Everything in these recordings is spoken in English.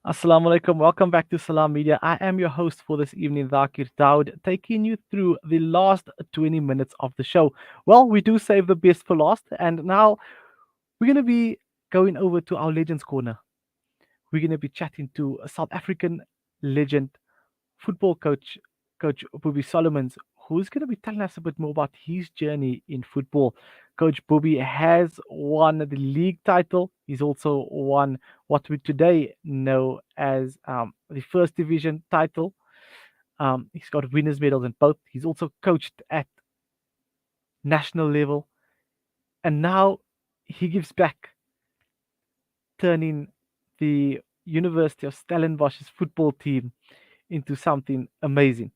Assalamu alaikum. Welcome back to Salam Media. I am your host for this evening, Zakir Daud, taking you through the last 20 minutes of the show. Well, we do save the best for last, and now we're going to be going over to our Legends Corner. We're going to be chatting to a South African legend, football coach, Coach Boebie Solomons, who's going to be telling us a bit more about his journey in football. Coach Boebie has won the league title. He's also won what we today know as the first division title. He's got winners' medals in both. He's also coached at national level, and now he gives back, turning the University of Stellenbosch's football team into something amazing.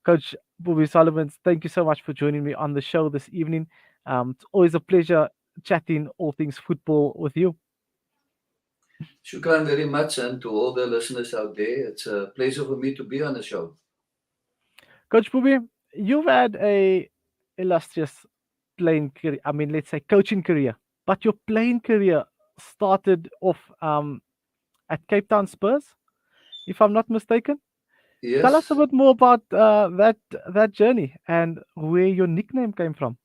Coach Boebie Solomons, thank you so much for joining me on the show this evening. It's always a pleasure chatting all things football with you. Shukran very much, and to all the listeners out there, it's a pleasure for me to be on the show. Coach Boebie, you've had a illustrious playing career, I mean, let's say coaching career, but your playing career started off at Cape Town Spurs, if I'm not mistaken. Tell us a Yes, bit more about that journey and where your nickname came from.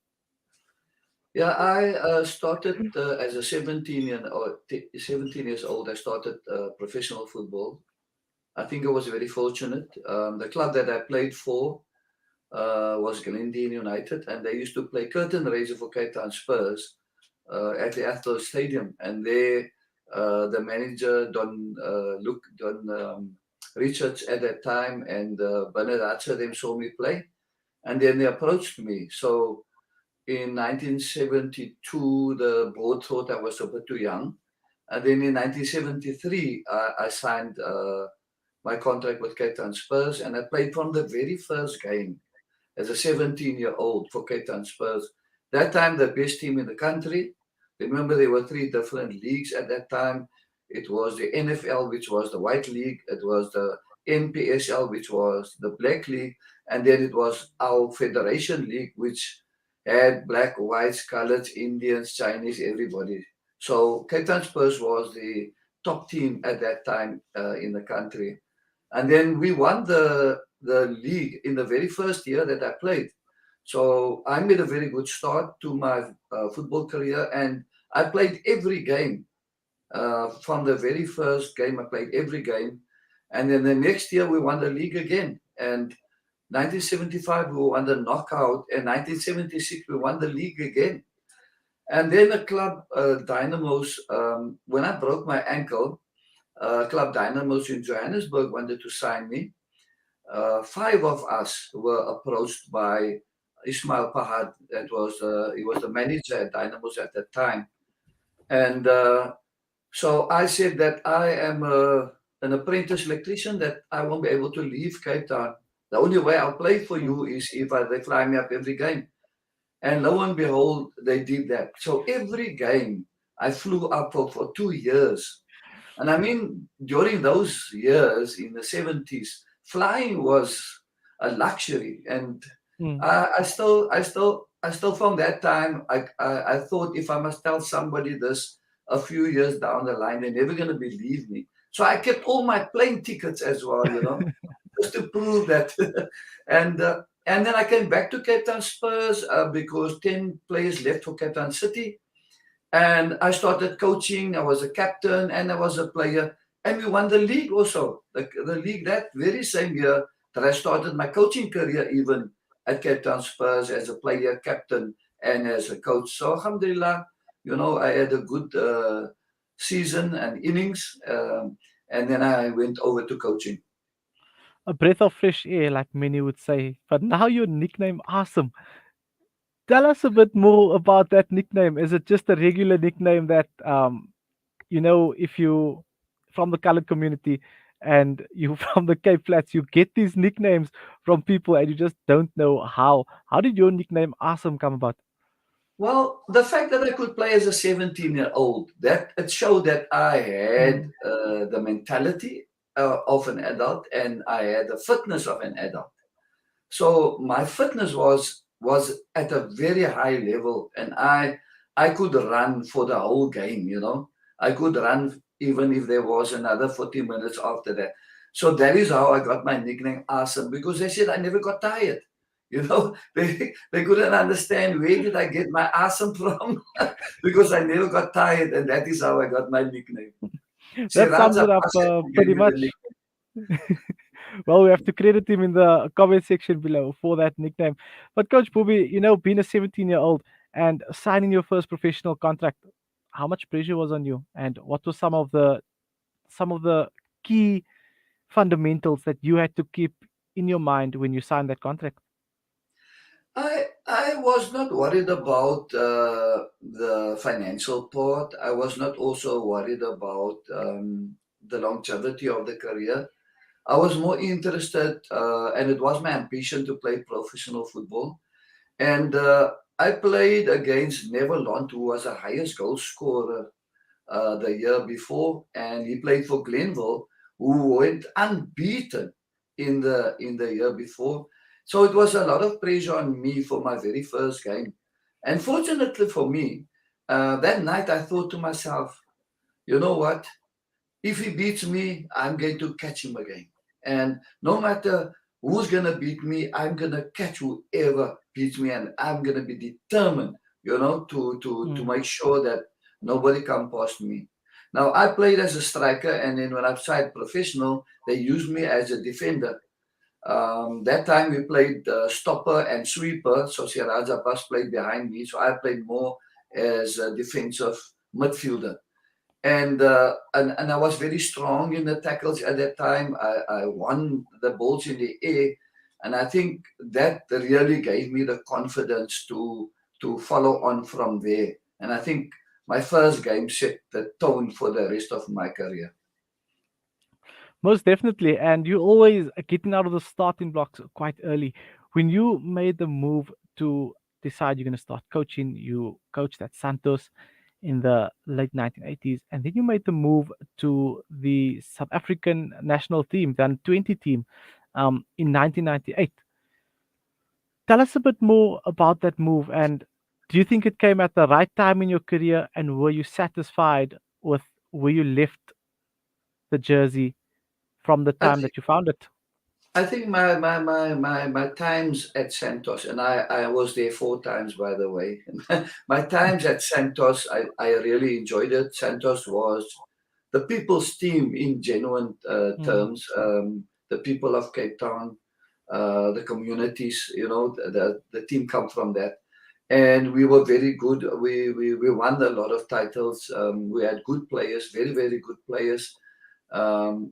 yeah, I started as a 17 years old. I started professional football. I think I was very fortunate. The club that I played for was Glendale United, and they used to play curtain raiser for Cape Town Spurs at the Athol Stadium. And there, the manager Don Richards at that time, and Bernard Hatcher, them saw me play, and then they approached me. So in 1972, the board thought I was a bit too young, and then in 1973, I signed my contract with Cape Town Spurs, and I played from the very first game as a 17-year-old for Cape Town Spurs. That time, the best team in the country. Remember, there were three different leagues at that time. It was the NFL, which was the white league. It was the NPSL, which was the black league. And then it was our Federation League, which had black, whites, coloreds, Indians, Chinese, everybody. So Cape Town Spurs was the top team at that time in the country. And then we won the league in the very first year that I played. So I made a very good start to my football career, and I played every game. From the very first game, I played every game. And then the next year, we won the league again. And 1975, we won the knockout. And 1976, we won the league again. And then the club, Dynamos, when I broke my ankle, Club Dynamos in Johannesburg wanted to sign me. Five of us were approached by Ismail Pahad. He was the manager at Dynamos at that time, and so I said that I am an apprentice electrician, that I won't be able to leave Cape Town. The only way I'll play for Mm. you is if they fly me up every game. And lo and behold, they did that. So every game I flew up for 2 years. And I mean, during those years in the 70s, flying was a luxury. And Mm. I still from that time, I thought, if I must tell somebody this a few years down the line, they're never going to believe me. So I kept all my plane tickets as well, just to prove that. And then I came back to Cape Town Spurs because 10 players left for Cape Town City, and I started coaching. I was a captain and I was a player. And we won the league also. The league that very same year that I started my coaching career, even at Cape Town Spurs as a player, captain, and as a coach. So, alhamdulillah, I had a good season and innings. And then I went over to coaching. A breath of fresh air, like many would say. But now your nickname, awesome. Tell us a bit more about that nickname. Is it just a regular nickname that, if you from the colored community and you from the Cape Flats, you get these nicknames from people and you just don't know how? How did your nickname, awesome, come about? Well, the fact that I could play as a 17-year-old, that it showed that I had Mm, the mentality of an adult, and I had the fitness of an adult. So my fitness was at a very high level, and I could run for the whole game. I could run even if there was another 40 minutes after that. So that is how I got my nickname Awesome, because they said I never got tired. You know, they couldn't understand where did I get my awesome from because I never got tired, and that is how I got my nickname. That sums Siraja it up Pasha gave pretty me the much. nickname. Well, we have to credit him in the comment section below for that nickname. But Coach Boebie, being a 17-year-old and signing your first professional contract, how much pressure was on you, and what were some of the key fundamentals that you had to keep in your mind when you signed that contract? I was not worried about the financial part. I was not also worried about the longevity of the career. I was more interested, and it was my ambition to play professional football. And I played against Neverland, who was the highest goal scorer the year before, and he played for Glenville, who went unbeaten in the year before. So it was a lot of pressure on me for my very first game. And fortunately for me, that night I thought to myself, you know what? If he beats me, I'm going to catch him again. And no matter who's going to beat me, I'm going to catch whoever beats me. And I'm going to be determined, to Mm. make sure that nobody come past me. Now, I played as a striker, and then when I played professional, they used me as a defender. That time we played stopper and sweeper, so Siraj Abbas played behind me, so I played more as a defensive midfielder. And I was very strong in the tackles at that time. I won the balls in the air, and I think that really gave me the confidence to follow on from there. And I think my first game set the tone for the rest of my career. Most definitely. And you always getting out of the starting blocks quite early. When you made the move to decide you're going to start coaching, you coached at Santos in the late 1980s, and then you made the move to the South African national team, the under 20 team, in 1998. Tell us a bit more about that move, and do you think it came at the right time in your career, and were you satisfied with where you left the jersey from the I time think that you found it? I think my times at Santos, and I was there 4 times, by the way. My times at Santos, I really enjoyed it. Santos was the people's team in genuine Mm. terms. The people of Cape Town, the communities, the team come from that. And we were very good. We won a lot of titles. We had good players, very, very good players.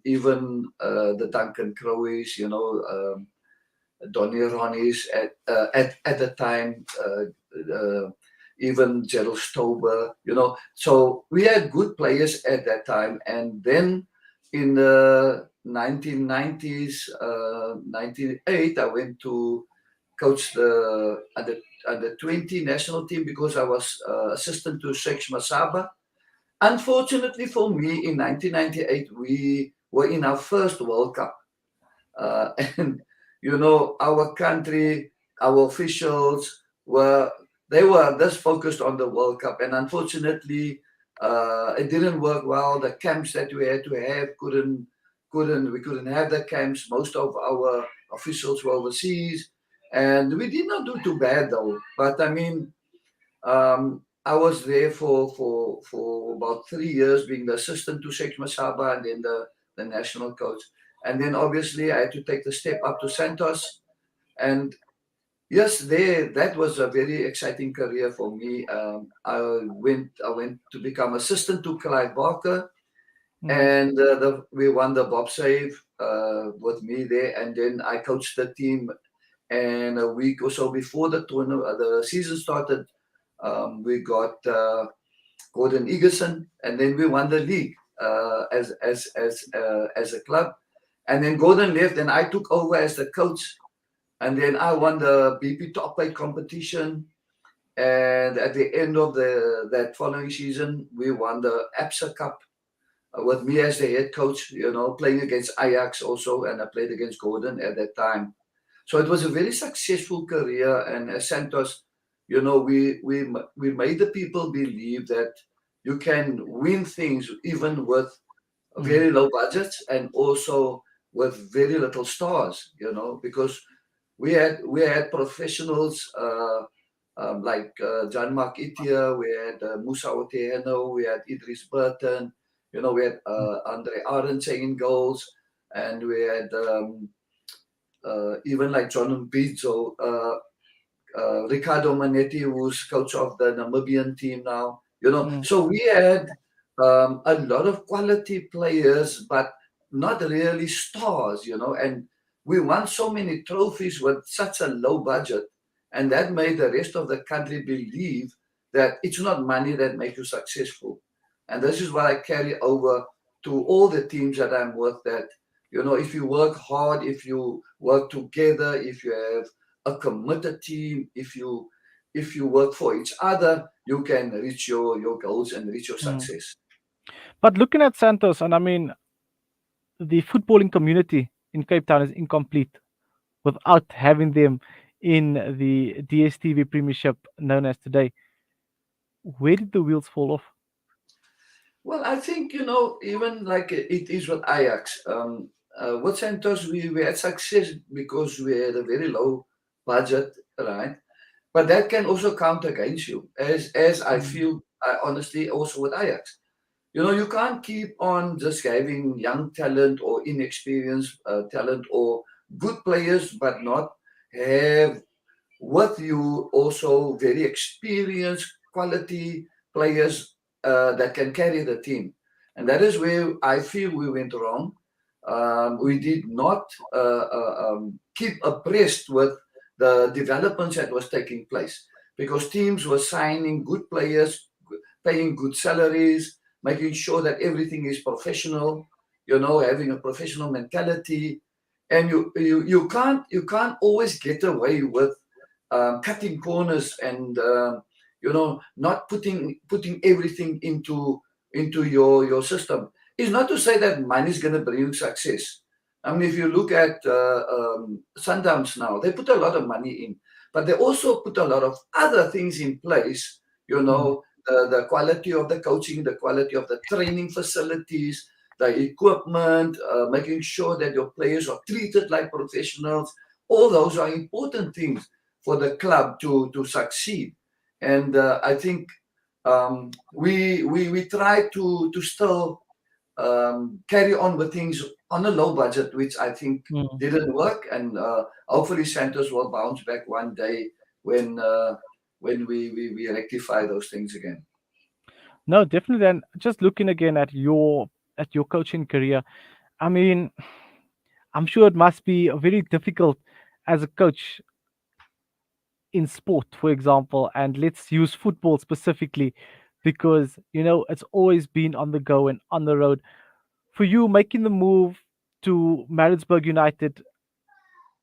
Even the Duncan Crowies, Donny Ronnies at the time, even Gerald Stober, So we had good players at that time. And then in the 1990s, 98, I went to coach the under 20 national team because I was assistant to Sheikh Masaba. Unfortunately for me, in 1998, we were in our first World Cup. And, our country, our officials were just focused on the World Cup. And unfortunately, it didn't work well. The camps that we had to have we couldn't have the camps. Most of our officials were overseas. And we did not do too bad though. But I mean, I was there for about 3 years, being the assistant to Sheikh Masaba and then the national coach. And then obviously I had to take the step up to Santos. And yes, that was a very exciting career for me. I went to become assistant to Clive Barker, Mm. and we won the bobsleigh with me there. And then I coached the team. And a week or so before the season started, we got Gordon Egerson, and then we won the league as a club. And then Gordon left, and I took over as the coach. And then I won the BP Top 8 competition. And at the end of that following season, we won the ABSA Cup with me as the head coach. Playing against Ajax also, and I played against Gordon at that time. So it was a very successful career. And as Santos, we made the people believe that you can win things even with Mm, very low budgets and also with very little stars, because we had professionals like John Mark Itia, we had Musa Otieno, we had Idris Burton, we had mm, Andre Aronson in goals, and we had even like John Mbizo, Ricardo Manetti, who's coach of the Namibian team now. mm, So we had a lot of quality players, but not really stars. And we won so many trophies with such a low budget, and that made the rest of the country believe that it's not money that makes you successful. And this is what I carry over to all the teams that I'm with. That if you work hard, if you work together, if you have a committed team, if you work for each other, you can reach your goals and reach your mm. success. But looking at Santos, and I mean, the footballing community in Cape Town is incomplete without having them in the DSTV Premiership known as today. Where did the wheels fall off? Well, I think even like it is with Ajax. With Santos, we had success because we had a very low budget, right? But that can also count against you, as I Mm, feel, honestly, also with Ajax. You can't keep on just having young talent or inexperienced talent or good players, but not have with you also very experienced quality players that can carry the team. And that is where I feel we went wrong. We mm, did not keep abreast with the developments that was taking place because teams were signing good players, paying good salaries, making sure that everything is professional, having a professional mentality. And you can't always get away with cutting corners and not putting everything into your system. It's not to say that money is going to bring you success. I mean, if you look at Sundowns now, they put a lot of money in, but they also put a lot of other things in place. mm, The quality of the coaching, the quality of the training facilities, the equipment, making sure that your players are treated like professionals. All those are important things for the club to succeed. And I think we try to still carry on with things on a low budget, which I think mm. didn't work. And hopefully Santos will bounce back one day when we rectify those things again. No, definitely. And just looking again at your coaching career, I mean, I'm sure it must be very difficult as a coach in sport, for example, and let's use football specifically, because it's always been on the go and on the road. For you, making the move to Maritzburg United,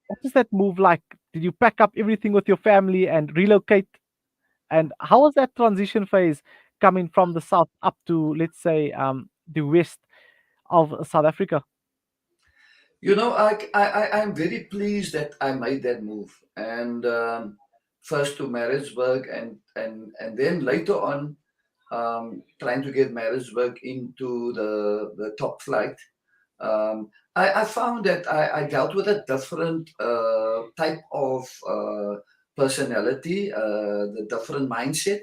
what was that move like? Did you pack up everything with your family and relocate? And how was that transition phase coming from the south up to, let's say, the west of South Africa? I'm very pleased that I made that move, and first to Maritzburg, and then later on, trying to get Maritzburg into the top flight. I found that I dealt with a different type of personality, the different mindset.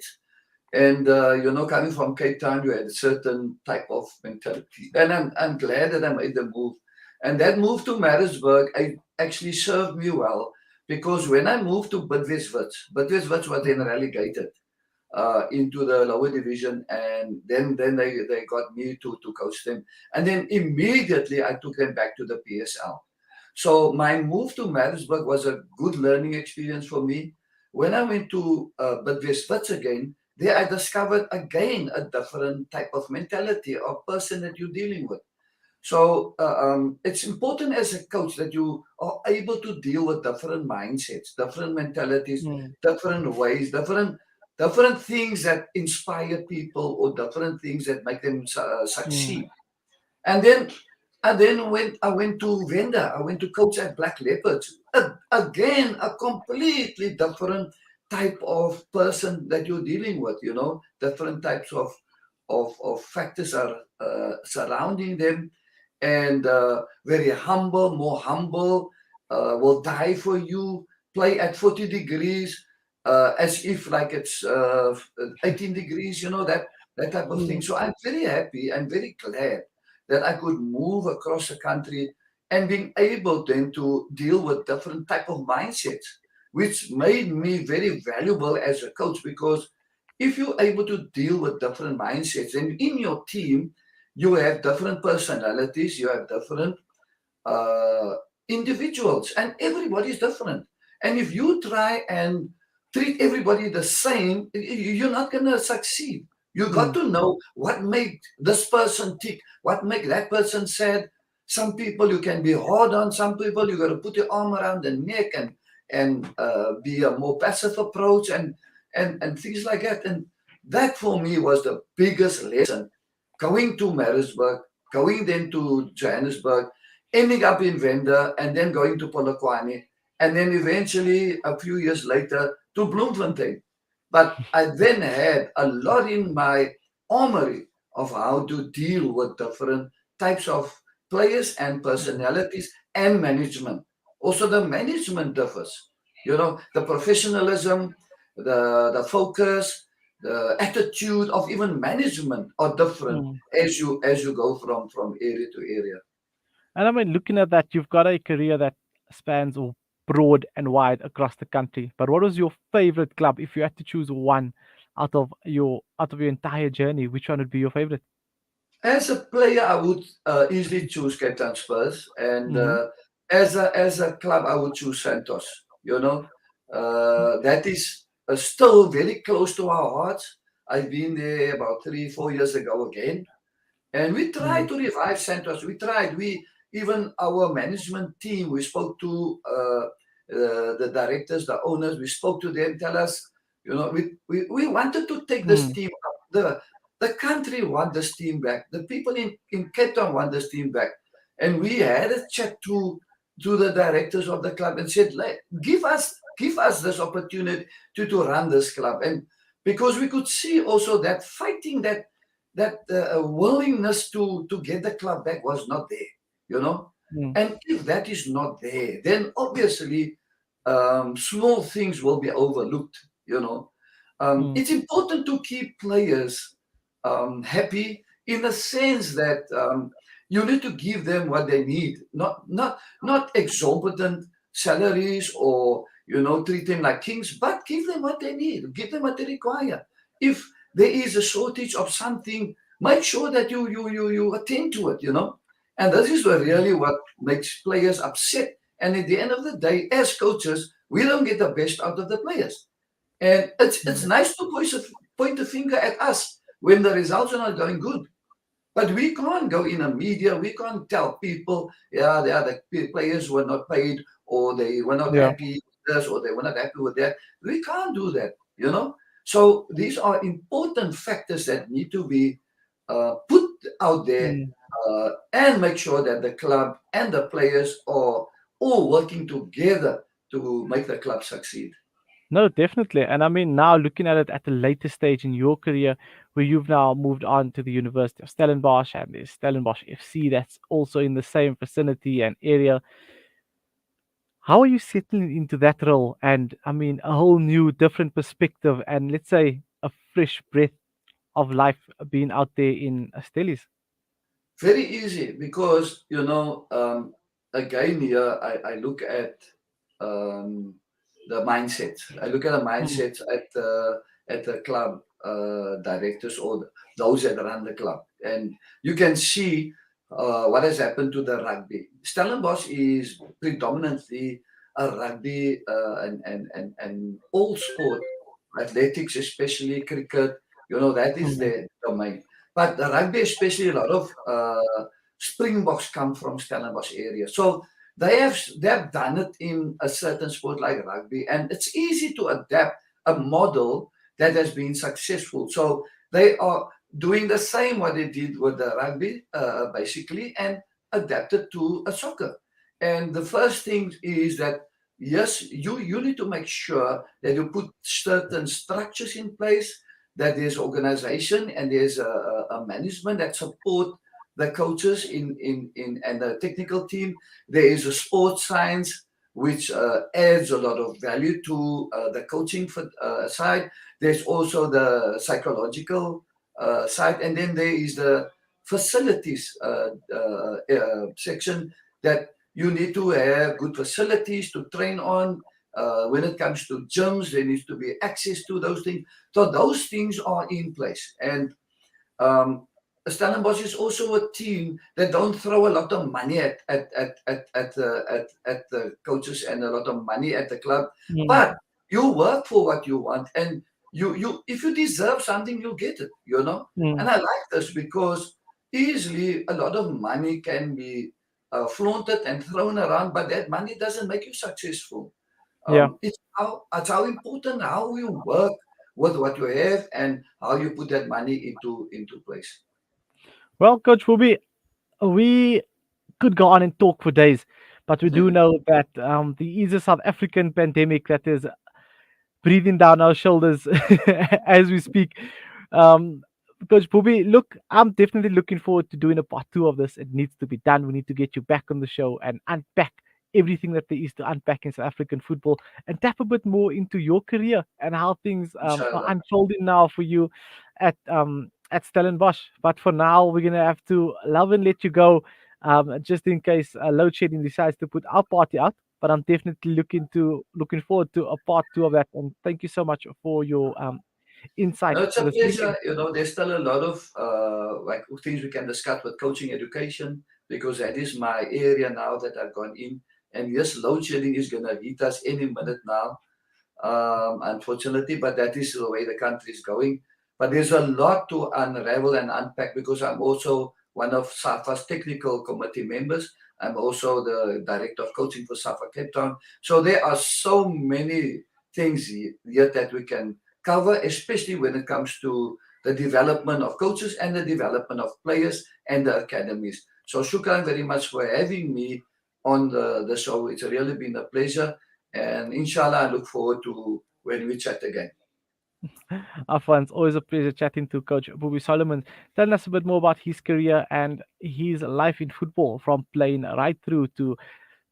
And coming from Cape Town, you had a certain type of mentality. And I'm glad that I made the move. And that move to Maritzburg actually served me well because when I moved to Bidvest was then relegated into the lower division, and then they got me to coach them, and then immediately I took them back to the PSL. So my move to Maritzburg was a good learning experience for me. When I went to Bidvest again, there I discovered again a different type of mentality or person that you're dealing with. So it's important as a coach that you are able to deal with different mindsets, different mentalities, Mm, different ways, different things that inspire people or different things that make them mm, succeed. And then when I went to Venda, I went to coach at Black Leopards. Again, a completely different type of person that you're dealing with. Different types of factors are surrounding them, and very humble, more humble, will die for you, play at 40 degrees, as if like it's 18 degrees, that type of thing. Mm, So I'm very happy and very glad that I could move across the country and being able then to deal with different type of mindsets, which made me very valuable as a coach, because if you're able to deal with different mindsets, and in your team you have different personalities, you have different uh, individuals, and everybody is different. And if you try and treat everybody the same, you're not going to succeed. You got mm, to know what made this person tick, what make that person sad. Some people you can be hard on, some people you got to put your arm around the neck and be a more passive approach, and things like that. And that for me was the biggest lesson. Going to Maritzburg, going then to Johannesburg, ending up in Venda, and then going to Polokwane, and then eventually a few years later to Bloemfontein. But I then had a lot in my armory of how to deal with different types of players and mm, personalities and management. Also, the management differs. The professionalism, the focus, the attitude of even management are different mm. as you go from area to area. And I mean, looking at that, you've got a career that spans broad and wide across the country. But what was your favorite club? If you had to choose one out of your entire journey, which one would be your favorite? As a player, I would easily choose Cape Town Spurs, and Mm-hmm. as a club, I would choose Santos. That is still very close to our hearts. I've been there about 3, 4 years ago again, and we tried Mm, to revive Santos. We tried. We even our management team. We spoke to the directors, the owners. We spoke to them. Tell us, we wanted to take this mm, team up. The country want this team back. The people in Cape Town want this team back. And we had a chat to the directors of the club and said, give us this opportunity to run this club. And because we could see also that fighting that willingness to get the club back was not there, you know. mm, And if that is not there, then obviously small things will be overlooked, you know. mm, It's important to keep players happy in the sense that you need to give them what they need, not exorbitant salaries or treat them like kings, but give them what they need, give them what they require. If there is a shortage of something, make sure that you attend to it, you know. And this is mm, really what makes players upset. And at the end of the day, as coaches, we don't get the best out of the players. And it's mm. nice to point a finger at us when the results are not going good. But we can't go in a media, we can't tell people, yeah, the other players were not paid, or they were not Yeah. happy with this, or they were not happy with that. We can't do that, you know? So these are important factors that need to be put out there, Mm. and make sure that the club and the players are all working together to make the club succeed. No, definitely. And I mean, now looking at it at the later stage in your career, where you've now moved on to the University of Stellenbosch and there's Stellenbosch FC that's also in the same vicinity and area. How are you settling into that role? And I mean, a whole new, different perspective, and let's say a fresh breath of life being out there in Stellies. Very easy because again here I look at the mindset. I look at the Mm, mindset at the club directors or those that run the club, and you can see what has happened to the rugby. Stellenbosch is predominantly a rugby and all sport, athletics, especially cricket. That is mm, their domain. But the rugby, especially a lot of Springboks come from Stellenbosch area. So they have done it in a certain sport like rugby, and it's easy to adapt a model that has been successful. So they are doing the same what they did with the rugby, basically, and adapted to a soccer. And the first thing is that yes, you need to make sure that you put certain structures in place, that there's organization and there's a management that support the coaches in and the technical team. There is a sports science which adds a lot of value to the coaching side. There's also the psychological side, and then there is the facilities section, that you need to have good facilities to train on. When it comes to gyms, there needs to be access to those things. So those things are in place. And um, Stellenbosch is also a team that don't throw a lot of money at the coaches and a lot of money at the club, Mm, but you work for what you want, and you if you deserve something, you get it, you know. mm, And I like this because easily a lot of money can be flaunted and thrown around, but that money doesn't make you successful. yeah. It's how important how you work with what you have and how you put that money into place. Well, Coach Bobby, we could go on and talk for days, but we do know that the is a South African pandemic that is breathing down our shoulders as we speak. Um, Coach Bobby, look, I'm definitely looking forward to doing a part two of this. It needs to be done. We need to get you back on the show and unpack everything that there is to unpack in South African football and tap a bit more into your career and how things are Inshallah. unfolding now for you at Stellenbosch. But for now, we're gonna have to love and let you go, just in case load shedding decides to put our party out. But I'm definitely looking forward to a part two of that. And thank you so much for your insight No, it's a this evening. pleasure. You know, there's still a lot of like things we can discuss with coaching education, because that is my area now that I've gone in. And yes, load shedding is going to hit us any minute now, unfortunately, but that is the way the country is going. But there's a lot to unravel and unpack, because I'm also one of SAFA's technical committee members. I'm also the director of coaching for SAFA Cape Town. So there are so many things here that we can cover, especially when it comes to the development of coaches and the development of players and the academies. So shukran very much for having me on the show. It's really been a pleasure. And inshallah, I look forward to when we chat again. Afwan, it's always a pleasure chatting to Coach Boebie Solomons, telling us a bit more about his career and his life in football, from playing right through to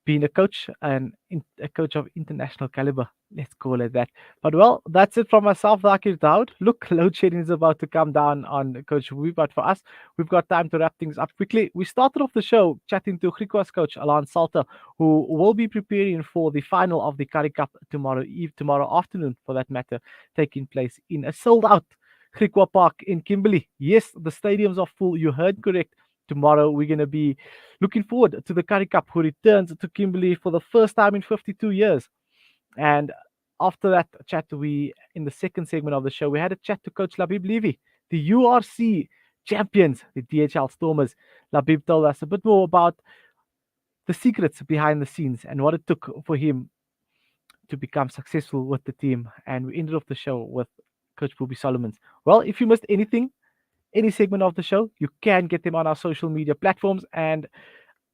being a coach and a coach of international caliber. Let's call it that. But well, that's it from myself, Zakir Daud. Look, load shedding is about to come down on Coach Boebie, but for us, we've got time to wrap things up quickly. We started off the show chatting to Griquas coach Alan Salter, who will be preparing for the final of the Currie Cup tomorrow afternoon, for that matter, taking place in a sold out Griqua Park in Kimberley. Yes, the stadiums are full. You heard correct. Tomorrow we're going to be looking forward to the Currie Cup, who returns to Kimberley for the first time in 52 years. And after that chat, we in the second segment of the show, we had a chat to Coach Labib Levy, the URC champions, the DHL Stormers. Labib told us a bit more about the secrets behind the scenes and what it took for him to become successful with the team. And we ended off the show with Coach Boebie Solomons. Well, if you missed anything, any segment of the show, you can get them on our social media platforms, and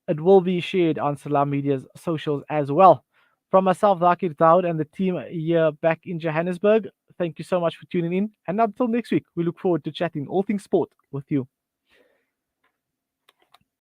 it will be shared on Salam Media's socials as well. From myself, Zakir Daud, and the team here back in Johannesburg, thank you so much for tuning in. And until next week, we look forward to chatting all things sport with you.